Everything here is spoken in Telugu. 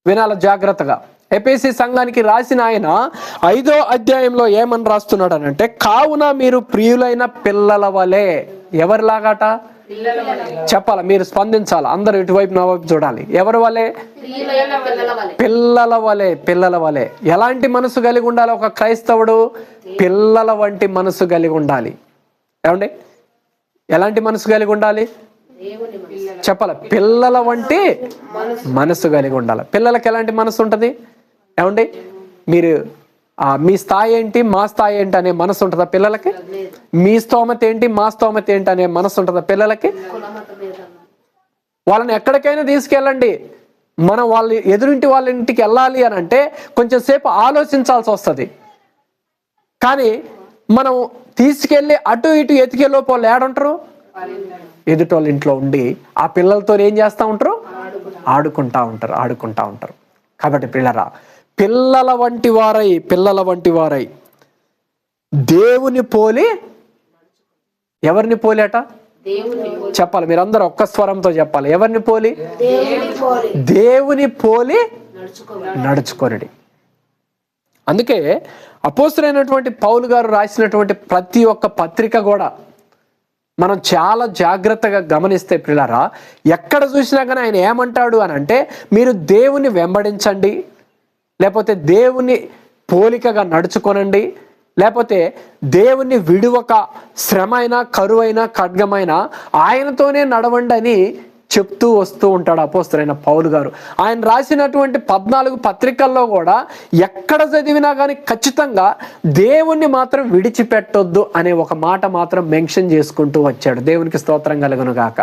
వినాల జాగ్రత్తగా. ఎఫెసీ సంఘానికి రాసిన ఆయన 5వ అధ్యాయంలో ఏమని రాస్తున్నాడు అనంటే, కావున మీరు ప్రియులైన పిల్లల వలె. ఎవరిలాగాట చెప్పాలి, మీరు స్పందించాలి, అందరూ ఇటువైపు నా వైపు చూడాలి. ఎవరి వలె? పిల్లల వలె. పిల్లల వలె. ఎలాంటి మనసు కలిగి ఉండాలి ఒక క్రైస్తవుడు? పిల్లల వంటి మనసు కలిగి ఉండాలి. ఏమండి, ఎలాంటి మనసు కలిగి ఉండాలి చెప్పాలి? పిల్లల వంటి మనసు కలిగి ఉండాలి. పిల్లలకి ఎలాంటి మనసు ఉంటుంది? ఏమండి, మీరు మీ స్థాయి ఏంటి, మా స్థాయి ఏంటి అనే మనసు ఉంటుందా పిల్లలకి? మీ స్తోమత ఏంటి, మా స్తోమత ఏంటి అనే మనసు ఉంటుందా పిల్లలకి? వాళ్ళని ఎక్కడికైనా తీసుకెళ్ళండి, మనం వాళ్ళ ఎదురింటి వాళ్ళ ఇంటికి వెళ్ళాలి అని అంటే కొంచెం సేపు ఆలోచించాల్సి వస్తుంది. కానీ మనం తీసుకెళ్ళి అటు ఇటు ఎతికే లోపు వాళ్ళు ఏడుంటారు, ఎదుటోళ్ళ ఇంట్లో ఉండి ఆ పిల్లలతో ఏం చేస్తూ ఉంటారు? ఆడుకుంటా ఉంటారు. కాబట్టి పిల్లరా, పిల్లల వంటి వారై దేవుని పోలి. ఎవరిని పోలి అట చెప్పాలి, మీరందరూ ఒక్క స్వరంతో చెప్పాలి. ఎవరిని పోలి? దేవుని పోలి నడుచుకొనుడి. అందుకే అపోస్తలుడైనటువంటి పౌలు గారు రాసినటువంటి ప్రతి ఒక్క పత్రిక కూడా మనం చాలా జాగ్రత్తగా గమనిస్తే పిల్లరా, ఎక్కడ చూసినా కానీ ఆయన ఏమంటాడు అని అంటే, మీరు దేవుని వెంబడించండి, లేకపోతే దేవుని పోలికగా నడుచుకొనండి, లేకపోతే దేవుని విడువక శ్రమైనా కరువైనా ఖడ్గమైనా ఆయనతోనే నడవండి అని చెప్తూ వస్తూ ఉంటాడు అపోస్తలుడైన పౌలు గారు. ఆయన రాసినటువంటి 14 పత్రికల్లో కూడా ఎక్కడ చదివినా కానీ ఖచ్చితంగా దేవుణ్ణి మాత్రం విడిచిపెట్టొద్దు అనే ఒక మాట మాత్రం మెన్షన్ చేసుకుంటూ వచ్చాడు. దేవునికి స్తోత్రం కలుగును గాక.